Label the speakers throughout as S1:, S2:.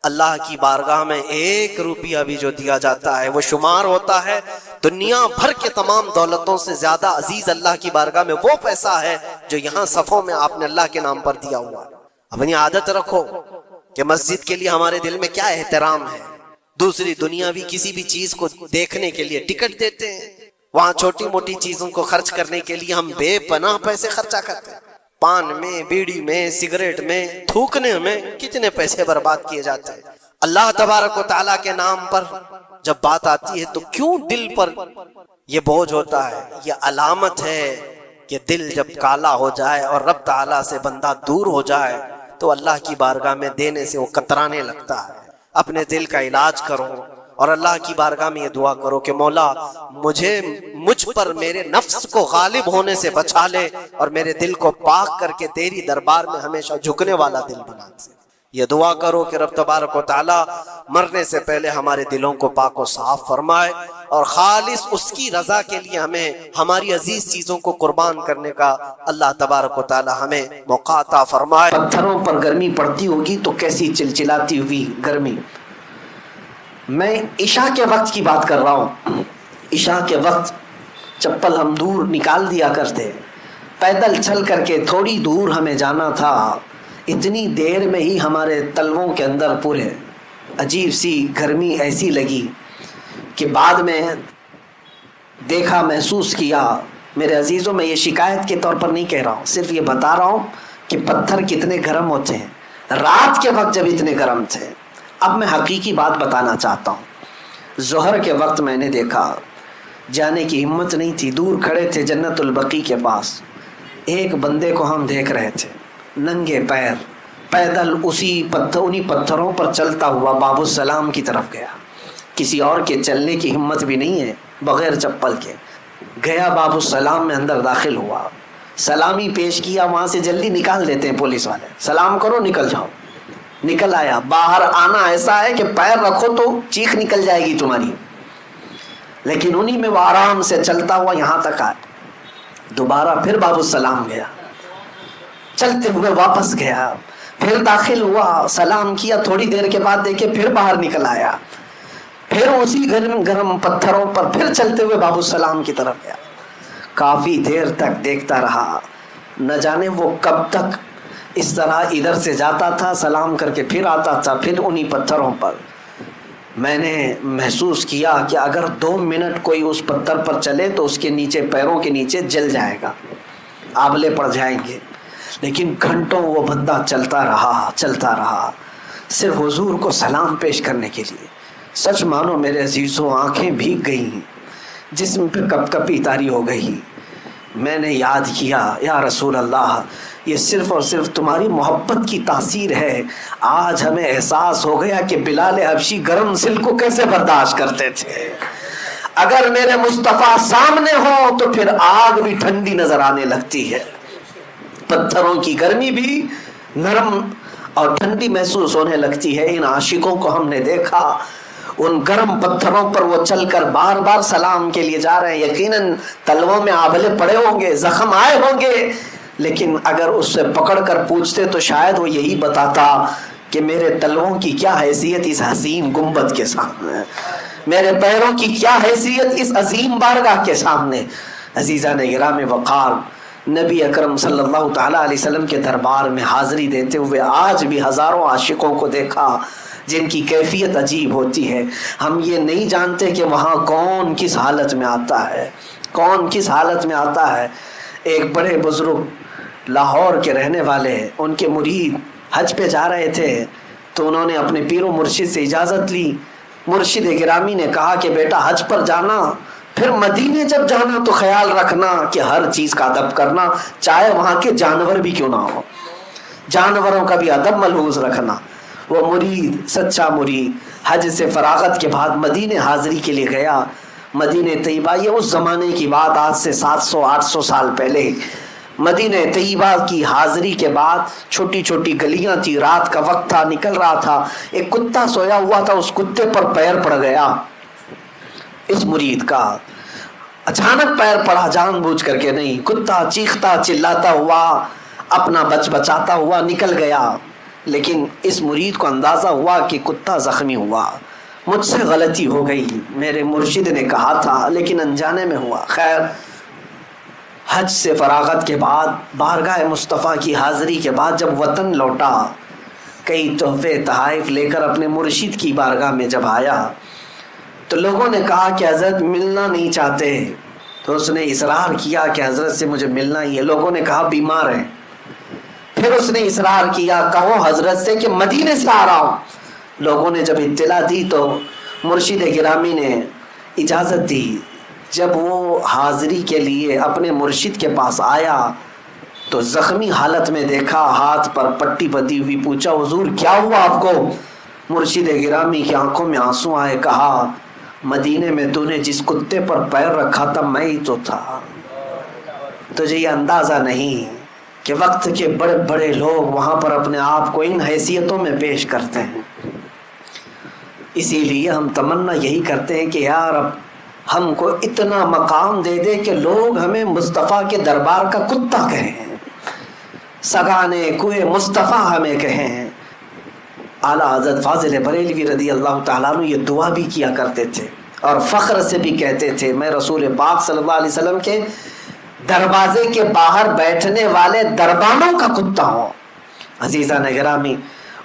S1: اللہ کی بارگاہ میں 1 روپیہ بھی جو دیا جاتا ہے وہ شمار ہوتا ہے دنیا بھر کے تمام دولتوں سے زیادہ عزیز اللہ کی بارگاہ میں وہ پیسہ ہے جو یہاں صفوں میں آپ نے اللہ کے نام پر دیا ہوا ہے۔ اپنی عادت رکھو کہ مسجد کے لیے ہمارے دل میں کیا احترام ہے۔ دوسری دنیاوی کسی بھی چیز کو دیکھنے کے لیے ٹکٹ دیتے ہیں، وہاں چھوٹی موٹی چیزوں کو خرچ کرنے کے لیے ہم بے پناہ پیسے خرچہ کرتے ہیں۔ پان میں، بیڑی میں، سگریٹ میں، تھوکنے میں کتنے پیسے برباد کیے جاتے ہیں۔ اللہ تبارک و تعالیٰ کے نام پر جب بات آتی ہے تو کیوں دل پر یہ بوجھ ہوتا ہے؟ یہ علامت ہے کہ دل جب کالا ہو جائے اور رب تعالیٰ سے بندہ دور ہو جائے تو اللہ کی بارگاہ میں دینے سے وہ کترانے لگتا ہے۔ اپنے دل کا علاج کرو اور اللہ کی بارگاہ میں یہ دعا کرو کہ مولا مجھ پر میرے نفس کو غالب ہونے سے بچا لے اور میرے دل کو پاک کر کے تیری دربار میں ہمیشہ جھکنے والا دل بنا دے۔ یہ دعا کرو کہ رب تبارک و تعالی مرنے سے پہلے ہمارے دلوں کو پاک و صاف فرمائے اور خالص اس کی رضا کے لیے ہمیں ہماری عزیز چیزوں کو قربان کرنے کا اللہ تبارک و تعالی ہمیں موقع عطا فرمائے۔
S2: پتھروں پر گرمی پڑتی ہوگی تو کیسی چلچلاتی ہوئی گرمی۔ میں عشاء کے وقت کی بات کر رہا ہوں۔ عشاء کے وقت چپل ہم دور نکال دیا کرتے، پیدل چل کر کے تھوڑی دور ہمیں جانا تھا، اتنی دیر میں ہی ہمارے تلووں کے اندر پورے عجیب سی گرمی ایسی لگی کہ بعد میں دیکھا، محسوس کیا۔ میرے عزیزوں، میں یہ شکایت کے طور پر نہیں کہہ رہا ہوں، صرف یہ بتا رہا ہوں کہ پتھر کتنے گرم ہوتے ہیں رات کے وقت جب اتنے گرم تھے۔ اب میں حقیقی بات بتانا چاہتا ہوں۔ ظہر کے وقت میں نے دیکھا، جانے کی ہمت نہیں تھی، دور کھڑے تھے جنت البقیع کے پاس، ایک بندے کو ہم دیکھ رہے تھے ننگے پیر پیدل انہی پتھروں پر چلتا ہوا باب السلام کی طرف گیا۔ کسی اور کے چلنے کی ہمت بھی نہیں ہے، بغیر چپل کے گیا، باب السلام میں اندر داخل ہوا، سلامی پیش کیا، وہاں سے جلدی نکال دیتے ہیں پولیس والے، سلام کرو نکل جاؤ۔ نکل آیا، باہر آنا ایسا ہے کہ پیر رکھو تو چیخ نکل جائے گی تمہاری، لیکن انہی میں وہ آرام سے چلتا ہوا یہاں تک آیا۔ دوبارہ پھر باب السلام گیا، چلتے ہوئے واپس گیا، پھر داخل ہوا، سلام کیا، تھوڑی دیر کے بعد دیکھے پھر باہر نکل آیا، پھر اسی گرم گرم پتھروں پر پھر چلتے ہوئے باب السلام کی طرف گیا۔ کافی دیر تک دیکھتا رہا، نہ جانے وہ کب تک اس طرح ادھر سے جاتا تھا، سلام کر کے پھر آتا تھا، پھر انہی پتھروں پر۔ میں نے محسوس کیا کہ اگر 2 منٹ کوئی اس پتھر پر چلے تو اس کے نیچے، پیروں کے نیچے جل جائے گا، آبلے پڑ جائیں گے، لیکن گھنٹوں وہ بندہ چلتا رہا صرف حضور کو سلام پیش کرنے کے لیے۔ سچ مانو میرے عزیزوں، آنکھیں بھیگ گئیں، جسم پہ کپ کپی طاری ہو گئی۔ میں نے یاد کیا، یا رسول اللہ، یہ صرف اور صرف تمہاری محبت کی تاثیر ہے۔ آج ہمیں احساس ہو گیا کہ بلال حبشی گرم سل کو کیسے برداشت کرتے تھے۔ اگر میرے مصطفیٰ سامنے ہو تو پھر آگ بھی ٹھنڈی نظر آنے لگتی ہے، پتھروں کی گرمی بھی نرم اور ٹھنڈی محسوس ہونے لگتی ہے۔ ان عاشقوں کو ہم نے دیکھا، ان گرم پتھروں پر وہ چل کر بار بار سلام کے لیے جا رہے ہیں، یقیناً تلووں میں آبلے پڑے ہوں گے، زخم آئے ہوں گے، لیکن اگر اس سے پکڑ کر پوچھتے تو شاید وہ یہی بتاتا کہ میرے تلووں کی کیا حیثیت اس حسین گنبد کے سامنے، میرے پیروں کی کیا حیثیت اس عظیم بارگاہ کے سامنے۔ عزیزان گرام وقار، نبی اکرم صلی اللہ تعالیٰ علیہ وسلم کے دربار میں حاضری دیتے ہوئے آج بھی ہزاروں عاشقوں کو دیکھا جن کی کیفیت عجیب ہوتی ہے۔ ہم یہ نہیں جانتے کہ وہاں کون کس حالت میں آتا ہے، کون کس حالت میں آتا ہے۔ ایک بڑے بزرگ لاہور کے رہنے والے، ان کے مرید حج پہ جا رہے تھے تو انہوں نے اپنے پیر و مرشد سے اجازت لی۔ مرشد گرامی نے کہا کہ بیٹا حج پر جانا، پھر مدینے جب جانا تو خیال رکھنا کہ ہر چیز کا ادب کرنا، چاہے وہاں کے جانور بھی کیوں نہ ہو، جانوروں کا بھی ادب ملحوظ رکھنا۔ وہ مرید، سچا مرید، حج سے فراغت کے بعد مدینے حاضری کے لیے گیا۔ مدینہ طیبہ، یہ اس زمانے کی بات، آج سے 700-800 سال پہلے، مدینہ طیبہ کی حاضری کے بعد چھوٹی چھوٹی گلیاں تھی، رات کا وقت تھا، نکل رہا تھا، ایک کتا سویا ہوا تھا، اس کتے پر پیر پڑ گیا اس مرید کا، اچانک پیر پڑا، جان بوجھ کر کے نہیں، کتا چیختا چلاتا ہوا، اپنا بچاتا ہوا نکل گیا۔ لیکن اس مرید کو اندازہ ہوا کہ کتا زخمی ہوا، مجھ سے غلطی ہو گئی، میرے مرشد نے کہا تھا لیکن انجانے میں ہوا۔ خیر، حج سے فراغت کے بعد، بارگاہ مصطفیٰ کی حاضری کے بعد جب وطن لوٹا، کئی تحفے تحائف لے کر اپنے مرشد کی بارگاہ میں جب آیا تو لوگوں نے کہا کہ حضرت ملنا نہیں چاہتے، تو اس نے اصرار کیا کہ حضرت سے مجھے ملنا ہی ہے۔ لوگوں نے کہا بیمار ہیں، پھر اس نے اصرار کیا کہو حضرت سے کہ مدینے سے آ رہا ہوں۔ لوگوں نے جب اطلاع دی تو مرشد گرامی نے اجازت دی۔ جب وہ حاضری کے لیے اپنے مرشد کے پاس آیا تو زخمی حالت میں دیکھا، ہاتھ پر پٹی بندھی ہوئی، پوچھا حضور کیا ہوا آپ کو؟ مرشد گرامی کی آنکھوں میں آنسو آئے، کہا مدینے میں تو نے جس کتے پر پیر رکھا تھا میں ہی تو تھا۔ تجھے یہ اندازہ نہیں کہ وقت کے بڑے بڑے لوگ وہاں پر اپنے آپ کو ان حیثیتوں میں پیش کرتے ہیں۔ اسی لیے ہم تمنا یہی کرتے ہیں کہ یار اب ہم کو اتنا مقام دے دے کہ لوگ ہمیں مصطفیٰ کے دربار کا کتا کہیں، سگانے کوئے مصطفیٰ ہمیں کہیں۔ اعلیٰ حضرت فاضل بریلوی رضی اللہ تعالیٰ عنہ یہ دعا بھی کیا کرتے تھے اور فخر سے بھی کہتے تھے میں رسول پاک صلی اللہ علیہ وسلم کے دروازے کے باہر بیٹھنے والے دربانوں کا کتا ہوں۔ عزیزان گرامی،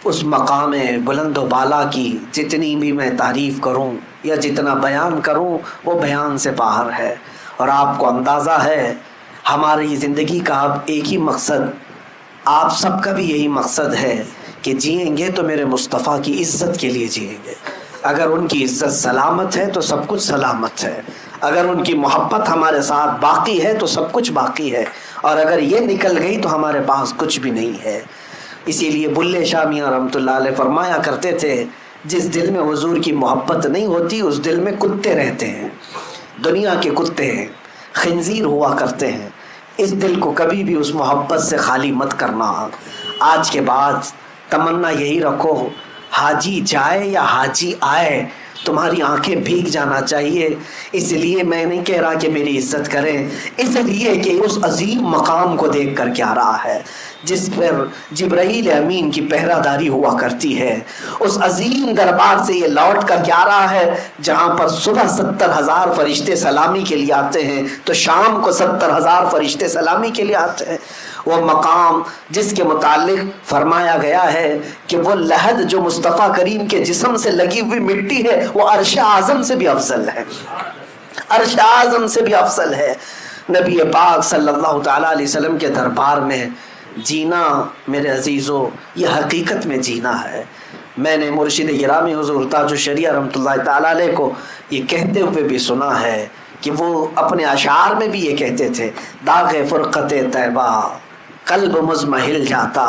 S2: اس مقام بلند و بالا کی جتنی بھی میں تعریف کروں یا جتنا بیان کروں وہ بیان سے باہر ہے، اور آپ کو اندازہ ہے ہماری زندگی کا اب ایک ہی مقصد، آپ سب کا بھی یہی مقصد ہے کہ جئیں گے تو میرے مصطفیٰ کی عزت کے لیے جئیں گے۔ اگر ان کی عزت سلامت ہے تو سب کچھ سلامت ہے، اگر ان کی محبت ہمارے ساتھ باقی ہے تو سب کچھ باقی ہے، اور اگر یہ نکل گئی تو ہمارے پاس کچھ بھی نہیں ہے۔ اسی لیے بلے شاہ میاں رحمۃ اللہ علیہ فرمایا کرتے تھے جس دل میں حضور کی محبت نہیں ہوتی اس دل میں کتے رہتے ہیں، دنیا کے کتے ہیں، خنزیر ہوا کرتے ہیں۔ اس دل کو کبھی بھی اس محبت سے خالی مت کرنا۔ آج کے بعد تمنا یہی رکھو، حاجی جائے یا حاجی آئے تمہاری آنکھیں بھیگ جانا چاہیے۔ اس لیے میں نہیں کہہ رہا کہ میری عزت کریں، اس لیے کہ اس عظیم مقام کو دیکھ کر کیا رہا ہے جس پر جبرائیل امین کی پہرہ داری ہوا کرتی ہے، اس عظیم دربار سے یہ لوٹ کر کیا رہا ہے جہاں پر صبح 70,000 فرشتے سلامی کے لیے آتے ہیں تو شام کو 70,000 فرشتے سلامی کے لیے آتے ہیں۔ وہ مقام جس کے متعلق فرمایا گیا ہے کہ وہ لحد جو مصطفیٰ کریم کے جسم سے لگی ہوئی مٹی ہے وہ عرش اعظم سے بھی افضل ہے، عرش اعظم سے بھی افضل ہے۔ نبی پاک صلی اللہ تعالیٰ علیہ وسلم کے دربار میں جینا میرے عزیزو یہ حقیقت میں جینا ہے۔ میں نے مرشد گرامی حضور تاج الشریعہ رحمۃ اللہ تعالیٰ علیہ کو یہ کہتے ہوئے بھی سنا ہے کہ وہ اپنے اشعار میں بھی یہ کہتے تھے داغ فرقت طیبہ قلب مزمحل جاتا،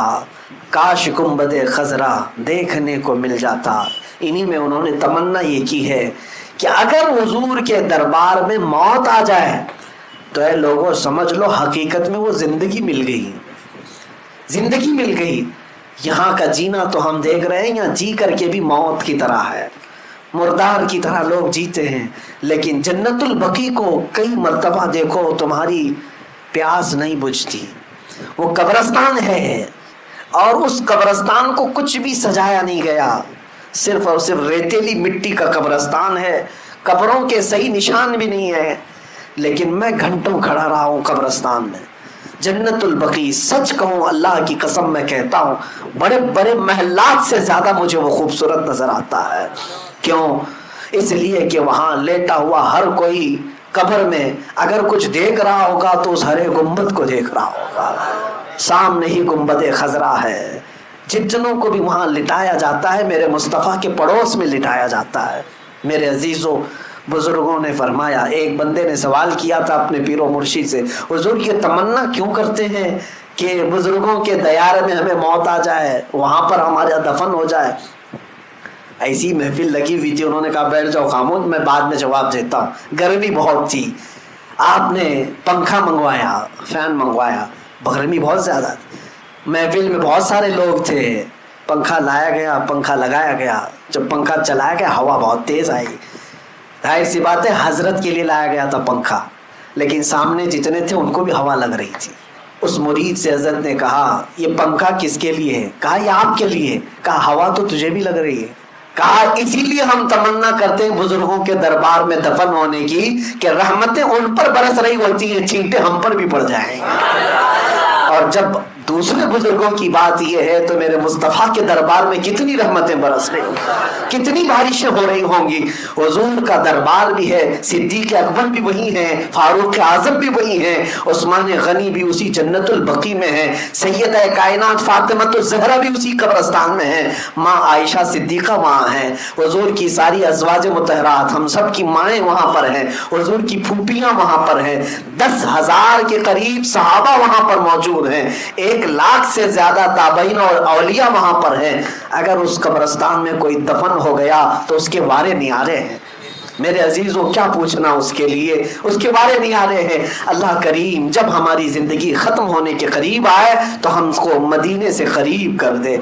S2: کاش گنبد خضرا دیکھنے کو مل جاتا۔ انہی میں انہوں نے تمنا یہ کی ہے کہ اگر حضور کے دربار میں موت آ جائے تو اے لوگوں سمجھ لو حقیقت میں وہ زندگی مل گئی، زندگی مل گئی۔ یہاں کا جینا تو ہم دیکھ رہے ہیں یہاں جی کر کے بھی موت کی طرح ہے، مردار کی طرح لوگ جیتے ہیں، لیکن جنت البقیع کو کئی مرتبہ دیکھو تمہاری پیاس نہیں بجھتی، وہ قبرستان ہے اور اس قبرستان کو کچھ بھی سجایا نہیں گیا، صرف اور صرف ریتیلی مٹی کا قبرستان ہے، قبروں کے صحیح نشان بھی نہیں ہے، لیکن میں گھنٹوں کھڑا رہا ہوں قبرستان میں۔ جنت البقیع سچ کہوں اللہ کی قسم میں کہتا ہوں بڑے بڑے محلات سے زیادہ مجھے وہ خوبصورت نظر آتا ہے۔ کیوں؟ اس لیے کہ وہاں لیٹا ہوا ہر کوئی قبر میں اگر کچھ دیکھ رہا ہوگا تو اس ہرے گنبد کو دیکھ رہا ہوگا، سامنے ہی گنبد خضرا ہے۔ جتنوں کو بھی وہاں لٹایا جاتا ہے میرے مصطفیٰ کے پڑوس میں لٹایا جاتا ہے۔ میرے عزیزوں بزرگوں نے فرمایا، ایک بندے نے سوال کیا تھا اپنے پیر و مرشد سے، حضور یہ تمنا کیوں کرتے ہیں کہ بزرگوں کے دیار میں ہمیں موت آ جائے، وہاں پر ہمارا دفن ہو جائے؟ ایسی محفل لگی ہوئی تھی، انہوں نے کہا بیٹھ جاؤ خاموش، میں بعد میں جواب دیتا ہوں۔ گرمی بہت تھی، آپ نے پنکھا منگوایا، فین منگوایا، گرمی بہت زیادہ تھی، محفل میں بہت سارے لوگ تھے، پنکھا لایا گیا، پنکھا لگایا گیا، جب پنکھا چلایا گیا ہوا بہت تیز آئی، ظاہر سی بات ہے حضرت کے لیے لایا گیا تھا پنکھا، لیکن سامنے جتنے تھے ان کو بھی ہوا لگ رہی تھی، اس مرید سے حضرت نے کہا یہ پنکھا کس کے لیے ہے؟ کہا یہ آپ کے لیے. کہا ہوا تو تجھے بھی لگ رہی ہے. کہا اسی لیے ہم تمنا کرتے ہیں بزرگوں کے دربار میں دفن ہونے کی کہ رحمتیں ان پر برس رہی ہوتی ہیں، چھینٹے ہم پر بھی پڑ جائیں. اور جب دوسرے بزرگوں کی بات یہ ہے تو میرے مصطفیٰ کے دربار میں کتنی رحمتیں برس رہی ہوں، کتنی بارشیں ہو رہی ہوں گی. حضور کا دربار بھی ہے، صدیق اکبر بھی وہی ہیں، فاروق اعظم بھی وہی ہیں، عثمان غنی بھی اسی جنت البقیع میں ہیں، سیدہ کائنات فاطمہ الزہرا بھی اسی قبرستان میں ہیں، ماں عائشہ صدیقہ وہاں ہیں، حضور کی ساری ازواج مطہرات ہم سب کی مائیں وہاں پر ہیں، حضور کی پھوپھیاں وہاں پر ہیں، 10,000 کے قریب صحابہ وہاں پر موجود ہیں، 1,00,000 سے زیادہ تابعین اور اولیاء وہاں پر ہیں. اگر اس قبرستان میں کوئی دفن ہو گیا تو اس کے وارے نیارے ہیں. میرے عزیزوں کیا پوچھنا اس کے لیے، اس کے بارے نیارے ہیں. اللہ کریم جب ہماری زندگی ختم ہونے کے قریب آئے تو ہم کو مدینے سے قریب کر دے.